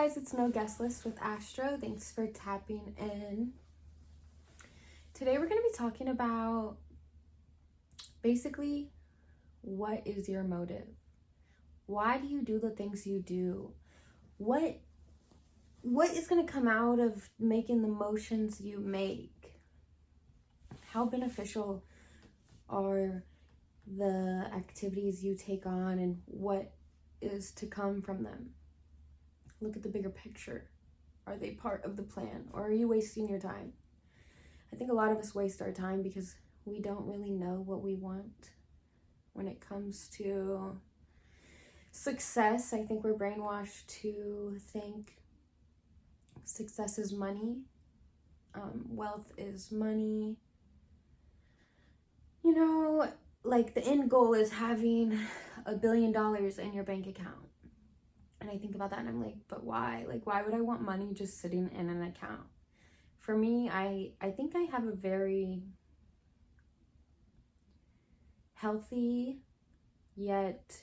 guys, it's No Guest List with Astro. Thanks for tapping in. Today we're going to be talking about basically what is your motive? Why do you do the things you do? What is going to come out of making the motions you make? How beneficial are the activities you take on and what is to come from them? Look at the bigger picture. Are they part of the plan, or are you wasting your time? I think a lot of us waste our time because we don't really know what we want when it comes to success. I think we're brainwashed to think success is money, wealth is money. You know, like the end goal is having $1 billion in your bank account. And I think about that and I'm like, but why? Like, why would I want money just sitting in an account? For me, I think I have a very healthy yet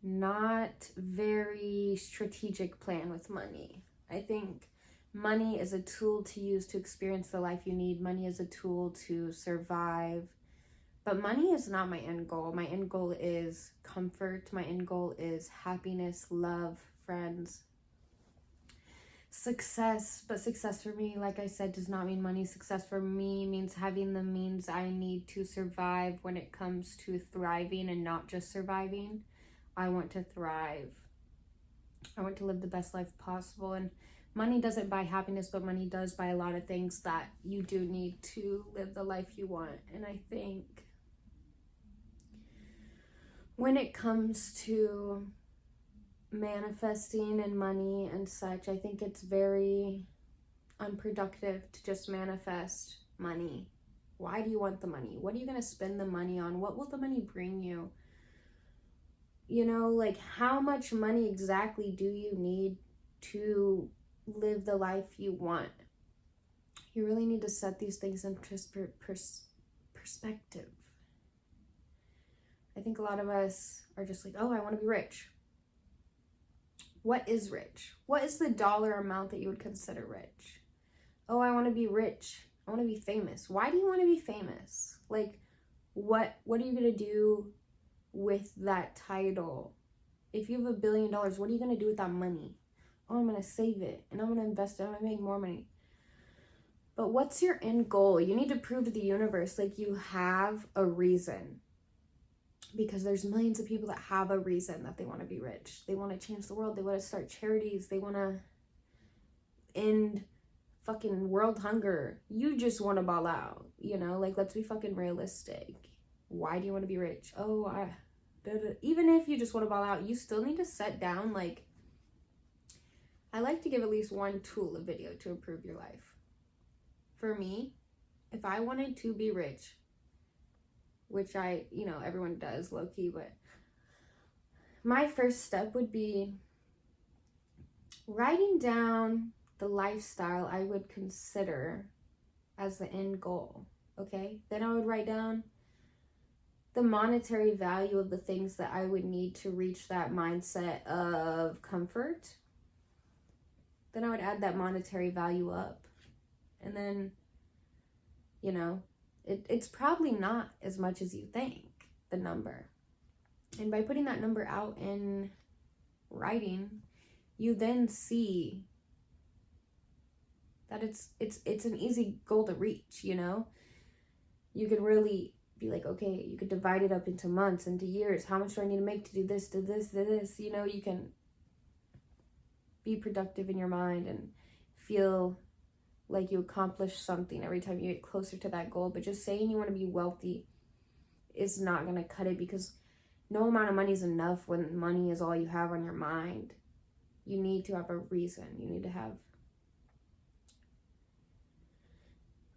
not very strategic plan with money. I think money is a tool to use to experience the life you need. Money is a tool to survive. But money is not my end goal. My end goal is comfort. My end goal is happiness, love, friends, success. But success for me, like I said, does not mean money. Success for me means having the means I need to survive when it comes to thriving and not just surviving. I want to thrive. I want to live the best life possible. And money doesn't buy happiness, but money does buy a lot of things that you do need to live the life you want. And I think when it comes to manifesting and money and such, I think it's very unproductive to just manifest money. Why do you want the money? What are you going to spend the money on? What will the money bring you? You know, like, how much money exactly do you need to live the life you want? You really need to set these things in perspective. I think a lot of us are just like, oh, I want to be rich. What is rich? What is the dollar amount that you would consider rich? Oh, I want to be rich. I want to be famous. Why do you want to be famous? Like, what are you going to do with that title? If you have $1 billion, what are you going to do with that money? Oh, I'm going to save it and I'm going to invest it. I'm going to make more money. But what's your end goal? You need to prove to the universe like you have a reason. Because there's millions of people that have a reason that they want to be rich. They want to change the world. They want to start charities. They want to end fucking world hunger. You just want to ball out, you know? Like, let's be fucking realistic. Why do you want to be rich? Oh, even if you just want to ball out, you still need to set down, like, I like to give at least one tool a video to improve your life. For me, if I wanted to be rich, which everyone does low-key, but my first step would be writing down the lifestyle I would consider as the end goal, okay? Then I would write down the monetary value of the things that I would need to reach that mindset of comfort. Then I would add that monetary value up. And then, it's probably not as much as you think, the number. And by putting that number out in writing, you then see that it's an easy goal to reach, you know? You could really be like, okay, you could divide it up into months, into years. How much do I need to make to do this, to this, to this? You know, you can be productive in your mind and feel like you accomplish something every time you get closer to that goal. But just saying you want to be wealthy is not going to cut it, because no amount of money is enough when money is all you have on your mind. You need to have a reason. You need to have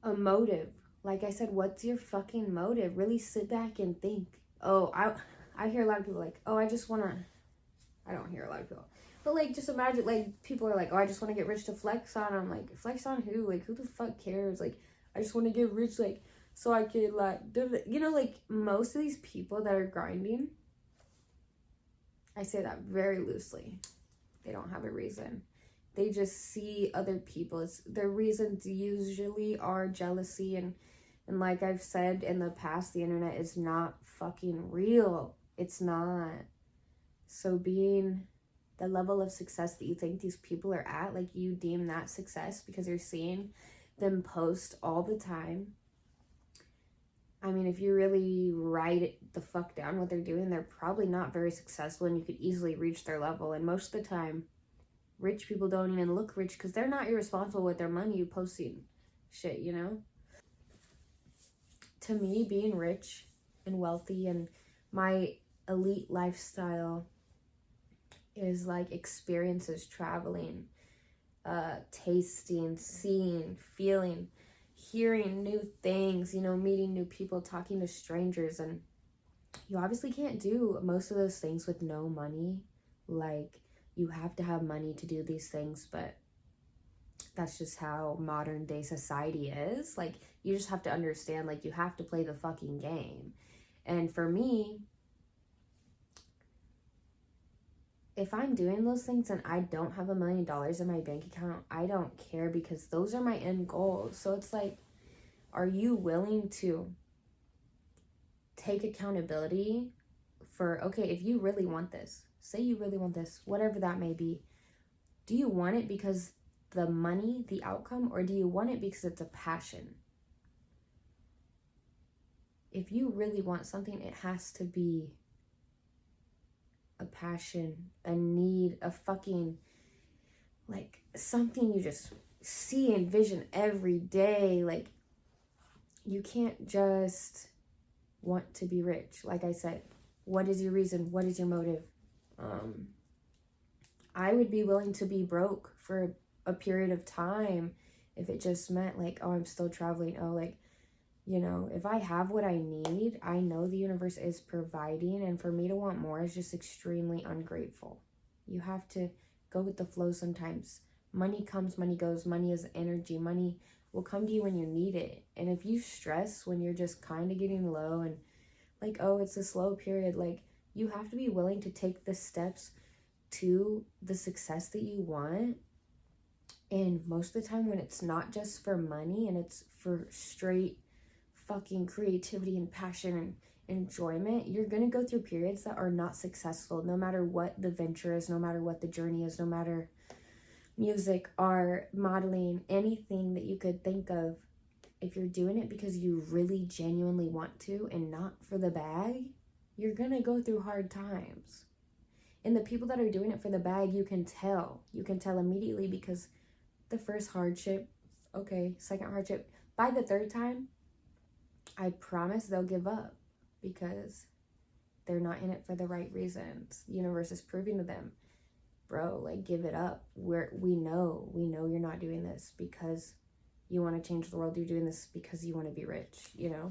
a motive. Like I said, what's your fucking motive? Really sit back and think. Oh, I hear a lot of people like, oh, I don't hear a lot of people. But, like, just imagine, like, people are like, oh, I just want to get rich to flex on. I'm like, flex on who? Like, who the fuck cares? Like, I just want to get rich, like, so I could, like, like, most of these people that are grinding, I say that very loosely. They don't have a reason. They just see other people. Their reasons usually are jealousy, and like I've said in the past, the internet is not fucking real. It's not. So being the level of success that you think these people are at, like you deem that success because you're seeing them post all the time. I mean, if you really write it the fuck down what they're doing, they're probably not very successful, and you could easily reach their level. And most of the time, rich people don't even look rich because they're not irresponsible with their money posting shit, you know? To me, being rich and wealthy and my elite lifestyle is like experiences, traveling, tasting, seeing, feeling, hearing new things, you know, meeting new people, talking to strangers. And you obviously can't do most of those things with no money. Like, you have to have money to do these things, but that's just how modern day society is. Like, you just have to understand, like, you have to play the fucking game. And for me, if I'm doing those things and I don't have $1 million in my bank account, I don't care because those are my end goals. So it's like, are you willing to take accountability for, okay, if you really want this, say you really want this, whatever that may be, do you want it because the money, the outcome, or do you want it because it's a passion? If you really want something, it has to be a passion, a need, a fucking, like, something you just see and vision every day. Like, you can't just want to be rich. Like I said, what is your reason? What is your motive? I would be willing to be broke for a period of time if it just meant like, oh, I'm still traveling. Oh, like, you know, if I have what I need, I know the universe is providing, and for me to want more is just extremely ungrateful. You have to go with the flow sometimes. Money comes, money goes. Money is energy. Money will come to you when you need it. And if you stress when you're just kind of getting low and like, oh, it's a slow period, like, you have to be willing to take the steps to the success that you want. And most of the time when it's not just for money and it's for straight fucking creativity and passion and enjoyment, you're gonna go through periods that are not successful, no matter what the venture is, no matter what the journey is, no matter music, art, modeling, anything that you could think of. If you're doing it because you really genuinely want to and not for the bag, you're gonna go through hard times. And the people that are doing it for the bag, you can tell immediately, because the first hardship, okay, second hardship, by the third time, I promise they'll give up because they're not in it for the right reasons. The universe is proving to them, bro, like, give it up. We know you're not doing this because you want to change the world. You're doing this because you want to be rich, you know?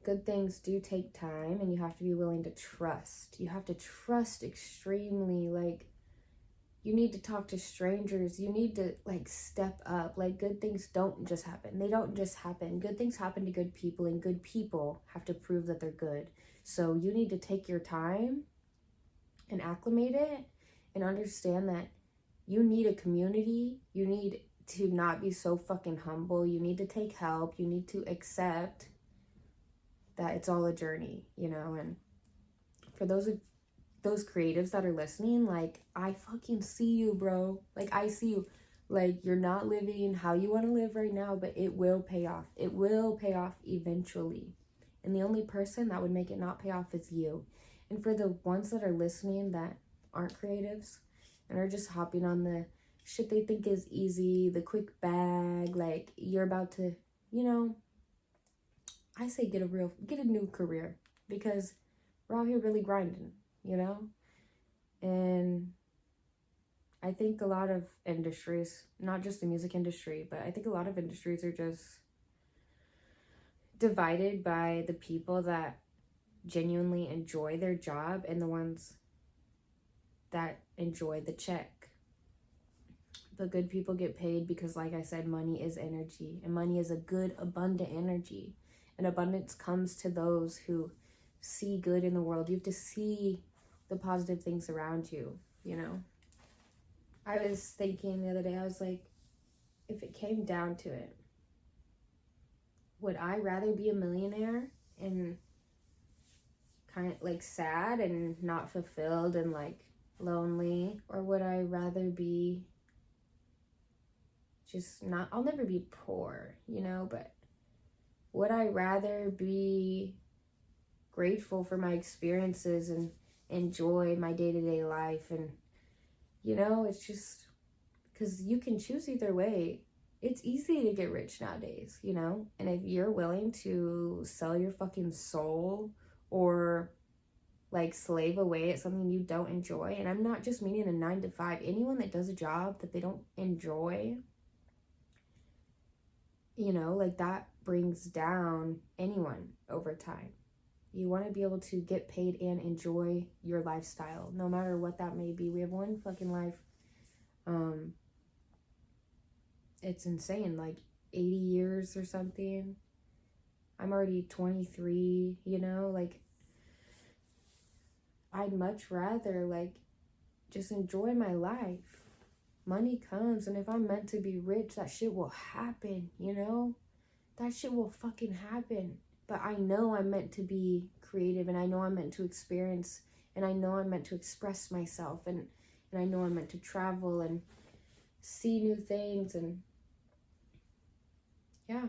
Good things do take time, and you have to be willing to trust. You have to trust extremely. Like, you need to talk to strangers. You need to, like, step up. Like, good things don't just happen. They don't just happen. Good things happen to good people, and good people have to prove that they're good. So you need to take your time and acclimate it and understand that you need a community. You need to not be so fucking humble. You need to take help. You need to accept that it's all a journey, you know? And for those creatives that are listening, like, I fucking see you, bro. Like, I see you. Like, you're not living how you want to live right now, but it will pay off. It will pay off eventually. And the only person that would make it not pay off is you. And for the ones that are listening that aren't creatives and are just hopping on the shit they think is easy, the quick bag, like, you're about to, you know, I say get a new career, because we're out here really grinding, you know? And I think a lot of industries, not just the music industry, but I think a lot of industries are just divided by the people that genuinely enjoy their job and the ones that enjoy the check. The good people get paid because, like I said, money is energy, and money is a good, abundant energy. And abundance comes to those who see good in the world. You have to see the positive things around you, you know? I was thinking the other day, I was like, if it came down to it, would I rather be a millionaire and kind of like sad and not fulfilled and like lonely, or would I rather be just not, I'll never be poor, you know, but would I rather be grateful for my experiences and enjoy my day-to-day life? And you know, it's just because you can choose either way. It's easy to get rich nowadays, you know? And if you're willing to sell your fucking soul or like slave away at something you don't enjoy, and I'm not just meaning a 9 to 5, anyone that does a job that they don't enjoy, you know, like that brings down anyone over time. You want to be able to get paid and enjoy your lifestyle, no matter what that may be. We have one fucking life. It's insane, like 80 years or something. I'm already 23, you know, like I'd much rather like just enjoy my life. Money comes, and if I'm meant to be rich, that shit will happen, you know? That shit will fucking happen. But I know I'm meant to be creative, and I know I'm meant to experience, and I know I'm meant to express myself, and I know I'm meant to travel and see new things. And yeah,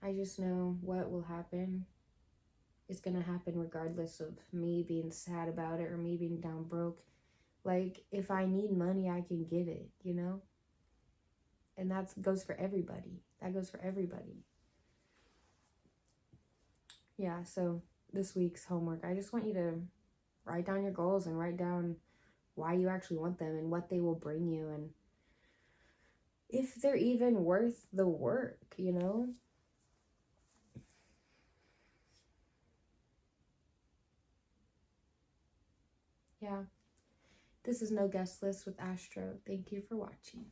I just know what will happen is gonna happen regardless of me being sad about it or me being down broke. Like, if I need money, I can get it, you know? And that goes for everybody. That goes for everybody. Yeah, so this week's homework, I just want you to write down your goals and write down why you actually want them and what they will bring you, and if they're even worth the work, you know? Yeah. This is No Guest List with Astro. Thank you for watching.